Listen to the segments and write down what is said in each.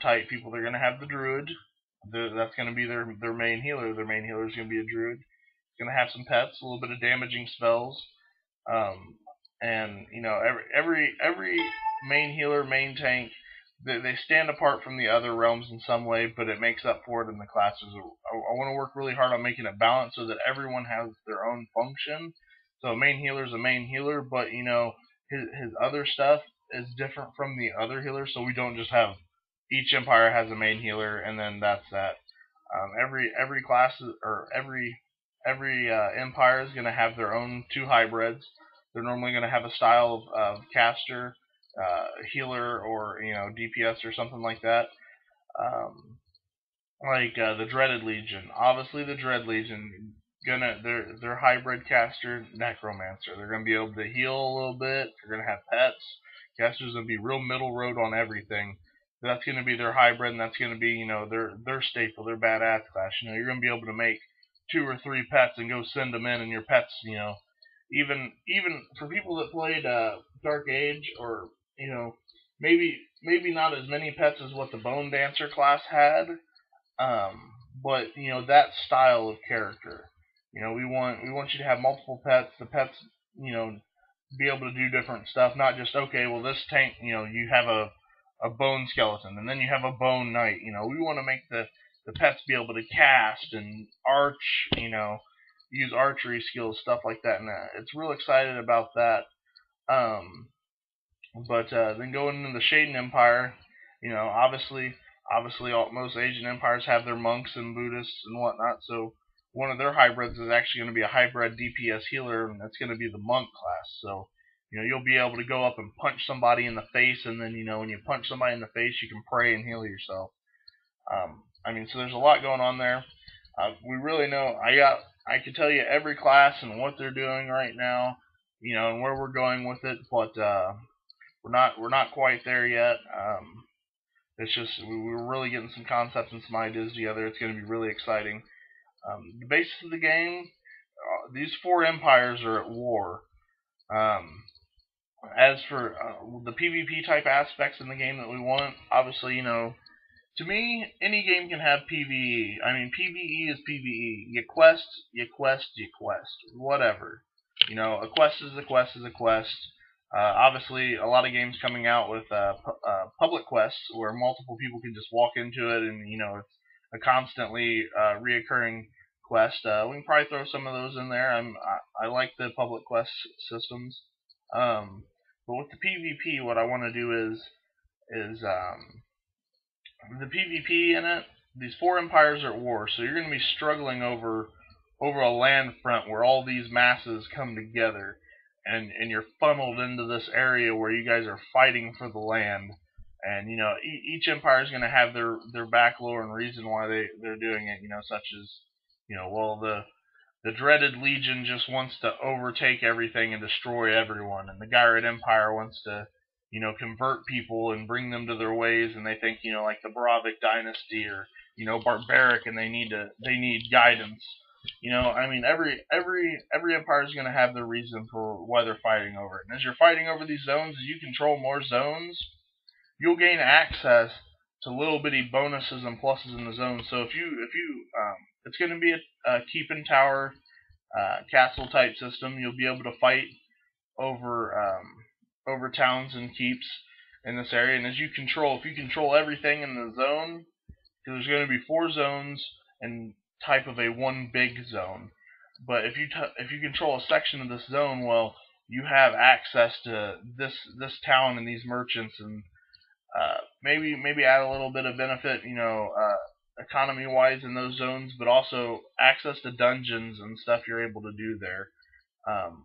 type people, they're going to have the druid. That's going to be their main healer. Their main healer is going to be a druid. Going to have some pets, a little bit of damaging spells, and every main healer, main tank, they stand apart from the other realms in some way, but it makes up for it in the classes. I want to work really hard on making it balanced so that everyone has their own function. So a main healer is a main healer, but his other stuff is different from the other healers. So we don't just have each empire has a main healer and then that's that. Every class or every empire is going to have their own two hybrids. They're normally going to have a style of caster, healer, or DPS or something like that. Um, like the Dreaded Legion. Obviously, the Dread Legion they're hybrid caster necromancer. They're gonna be able to heal a little bit. They're gonna have pets. Caster's gonna be real middle road on everything. That's gonna be their hybrid, and that's gonna be their staple, their badass class. You're gonna be able to make 2 or 3 pets and go send them in, and your pets, even for people that played Dark Age or maybe not as many pets as what the Bone Dancer class had, but that style of character. We want you to have multiple pets. The pets, you know, be able to do different stuff. Not just okay. Well, this tank, you have a bone skeleton, and then you have a bone knight. We want to make the pets be able to cast and arch. Use archery skills, stuff like that. And it's real excited about that. Um, but then going into the Shaden Empire, obviously, most Asian empires have their monks and Buddhists and whatnot. So one of their hybrids is actually going to be a hybrid DPS healer, and that's going to be the monk class. So you'll be able to go up and punch somebody in the face, and then when you punch somebody in the face, you can pray and heal yourself. So there's a lot going on there. We really know. I can tell you every class and what they're doing right now, and where we're going with it, but we're not quite there yet. It's just we're really getting some concepts and some ideas together. It's going to be really exciting. The basis of the game, these 4 empires are at war. Um, as for the PvP type aspects in the game that we want, obviously, to me, any game can have PvE. I mean, PvE is PvE. You quest, you quest, you quest. Whatever. A quest is a quest is a quest. Obviously, a lot of games coming out with public quests where multiple people can just walk into it, and it's a constantly reoccurring quest. We can probably throw some of those in there. I like the public quest systems, but with the PvP, what I want to do is the PvP in it. These 4 empires are at war, so you're going to be struggling over a land front where all these masses come together, and you're funneled into this area where you guys are fighting for the land. And each empire is going to have their backlore and reason why they're doing it. Such as well, the dreaded legion just wants to overtake everything and destroy everyone, and the Gyred Empire wants to convert people and bring them to their ways, and they think like the Barovic dynasty or barbaric, and they need guidance. Every empire is going to have their reason for why they're fighting over it. And as you're fighting over these zones, as you control more zones, you'll gain access to little bitty bonuses and pluses in the zone. So it's going to be a keep and tower castle type system. You'll be able to fight over over towns and keeps in this area. And if you control everything in the zone, there's going to be 4 zones and type of a one big zone. But if you control a section of this zone, well, you have access to this town and these merchants, and maybe add a little bit of benefit, economy wise in those zones, but also access to dungeons and stuff you're able to do there.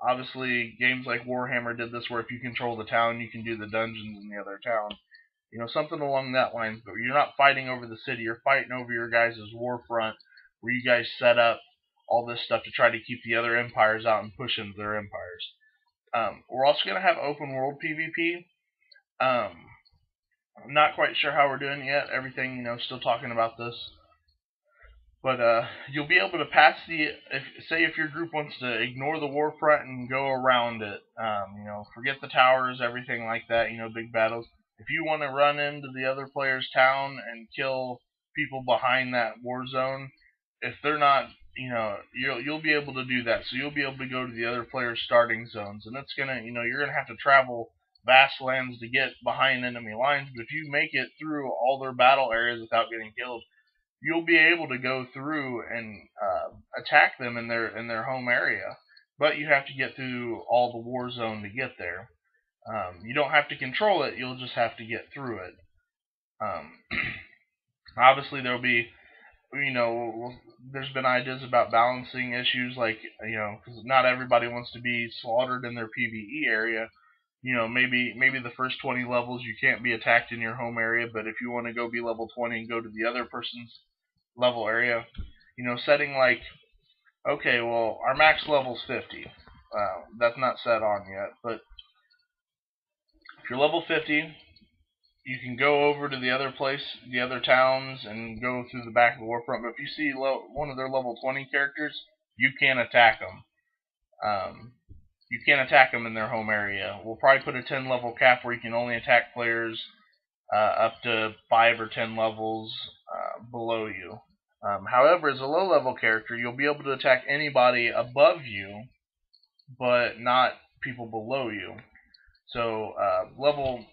Obviously, games like Warhammer did this, where if you control the town, you can do the dungeons in the other town. Something along that lines. But you're not fighting over the city; you're fighting over your guys' war front, where you guys set up all this stuff to try to keep the other empires out and push into their empires. We're also going to have open world PvP. I'm not quite sure how we're doing it yet. Everything, still talking about this. But you'll be able to pass if your group wants to ignore the war front and go around it, forget the towers, everything like that, big battles. If you want to run into the other player's town and kill people behind that war zone, if they're not, you'll be able to do that. So you'll be able to go to the other player's starting zones, and it's gonna, you're gonna have to travel vast lands to get behind enemy lines. But if you make it through all their battle areas without getting killed, you'll be able to go through and attack them in their home area. But you have to get through all the war zone to get there. You don't have to control it; you'll just have to get through it. Um, Obviously, there'll be, there's been ideas about balancing issues, like, because not everybody wants to be slaughtered in their PVE area. Maybe the first 20 levels you can't be attacked in your home area, but if you want to go be level 20 and go to the other person's level area, setting like, okay, well, our max level's 50. That's not set on yet, but if you're level 50, you can go over to the other towns, and go through the back of the warfront. But if you see one of their level 20 characters, you can't attack them. You can't attack them in their home area. We'll probably put a 10 level cap where you can only attack players up to 5 or 10 levels below you. However, as a low level character, you'll be able to attack anybody above you, but not people below you. So level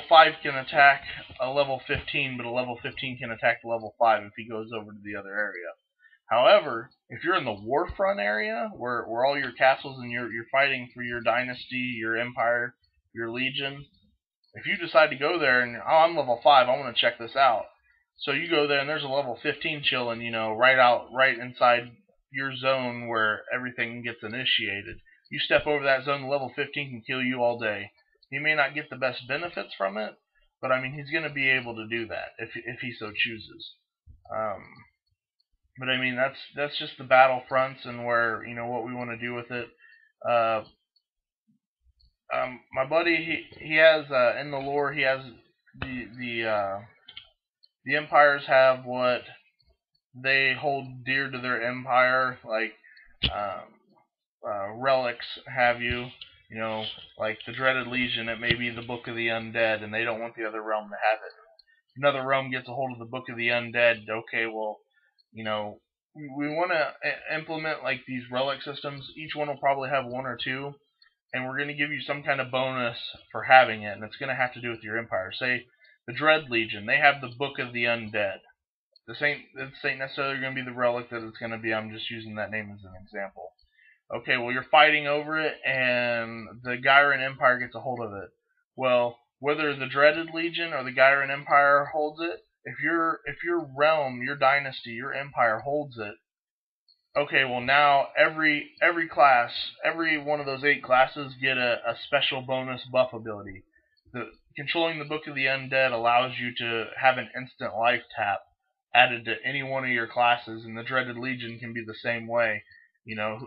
5 can attack a level 15, but a level 15 can attack the level 5 if he goes over to the other area. However, if you're in the warfront area, where all your castles and you're fighting for your dynasty, your empire, your legion, if you decide to go there and, oh, I'm level 5, I want to check this out. So you go there and there's a level 15 chilling, right inside your zone where everything gets initiated. You step over that zone, the level 15 can kill you all day. He may not get the best benefits from it, but I mean, he's going to be able to do that if he so chooses. But I mean, that's just the battlefronts and where, what we want to do with it. Uh, my buddy, he has in the lore, he has the empires have what they hold dear to their empire, like relics have you. Like the Dreaded Legion, it may be the Book of the Undead, and they don't want the other realm to have it. If another realm gets a hold of the Book of the Undead, okay, well, we want to implement like these relic systems. Each one will probably have one or two, and we're going to give you some kind of bonus for having it, and it's going to have to do with your empire. Say the Dread Legion, they have the Book of the Undead. This ain't necessarily going to be the relic that it's going to be. I'm just using that name as an example. Okay, well, you're fighting over it, and the Gyran Empire gets a hold of it. Well, whether the Dreaded Legion or the Gyran Empire holds it, if your realm, your dynasty, your empire holds it, okay, well, now every class, every one of those 8 classes get a special bonus buff ability. Controlling the Book of the Undead allows you to have an instant life tap added to any one of your classes, and the Dreaded Legion can be the same way.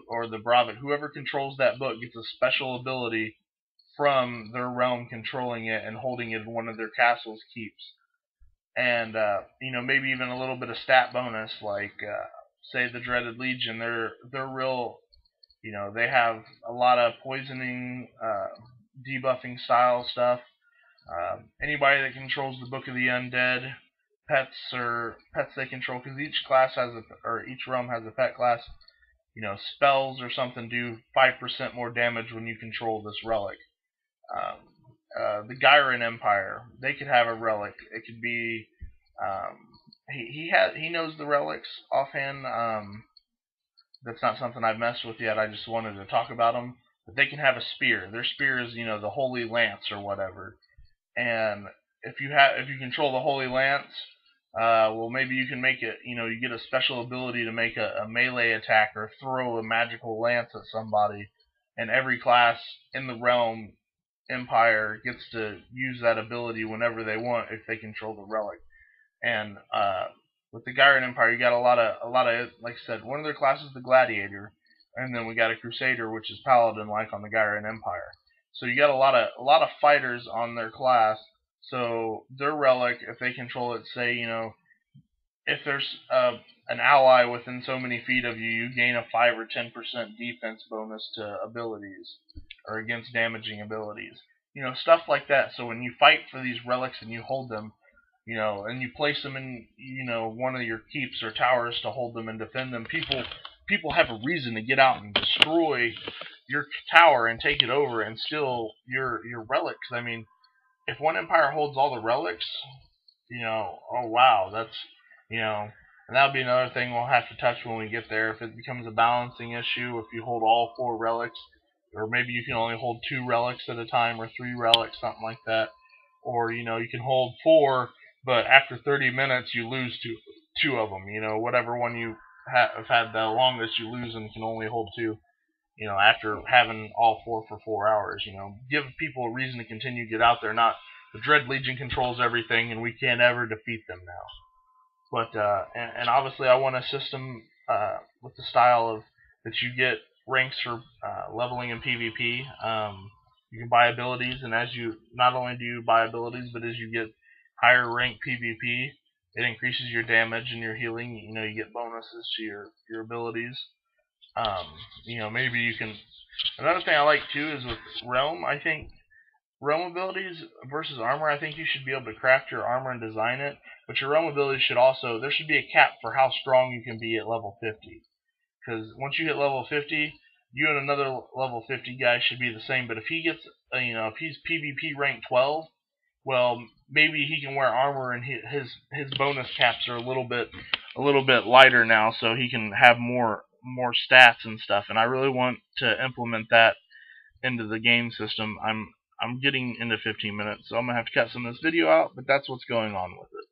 Or the Bravit. Whoever controls that book gets a special ability from their realm controlling it and holding it in one of their castle's keeps. And, maybe even a little bit of stat bonus, like, say the Dreaded Legion, they're real, they have a lot of poisoning, debuffing style stuff. Anybody that controls the Book of the Undead, pets they control, because each realm has a pet class. Spells or something do 5% more damage when you control this relic. The Gyran Empire, they could have a relic. It could be he knows the relics offhand. That's not something I've messed with yet. I just wanted to talk about them. But they can have a spear. Their spear is the Holy Lance or whatever. And if you control the Holy Lance, well, maybe you can make it, you get a special ability to make a melee attack or throw a magical lance at somebody, and every class in the realm empire gets to use that ability whenever they want if they control the relic. And with the Gyran Empire, you got a lot of, like I said, one of their classes is the Gladiator, and then we got a Crusader, which is Paladin, like on the Gyran Empire. So you got a lot of fighters on their class. So their relic, if they control it, say, if there's an ally within so many feet of you, you gain a 5 or 10% defense bonus to abilities, or against damaging abilities. stuff like that. So when you fight for these relics and you hold them, and you place them in, one of your keeps or towers to hold them and defend them, people have a reason to get out and destroy your tower and take it over and steal your relics. I mean, if one empire holds all the relics, oh wow, that's, and that'll be another thing we'll have to touch when we get there. If it becomes a balancing issue, if you hold all 4 relics, or maybe you can only hold 2 relics at a time, or 3 relics, something like that, or you can hold 4, but after 30 minutes you lose two of them. Whatever one you have had the longest, you lose and can only hold 2. After having all 4 for 4 hours, give people a reason to continue to get out there. Not the Dread Legion controls everything, and we can't ever defeat them now. But and obviously, I want a system with the style of that you get ranks for leveling in PvP. You can buy abilities, and as you not only do you buy abilities, but as you get higher rank PvP, it increases your damage and your healing. You get bonuses to your abilities. Maybe you can. Another thing I like too is with Realm. I think realm abilities versus armor, I think you should be able to craft your armor and design it, but your realm abilities should also, there should be a cap for how strong you can be at level 50. Because once you hit level 50, you and another level 50 guy should be the same, but if he gets, if he's PvP rank 12, well, maybe he can wear armor and his bonus caps are a little bit lighter now, so he can have more stats and stuff. And I really want to implement that into the game system. I'm getting into 15 minutes, so I'm gonna have to cut some of this video out, but that's what's going on with it.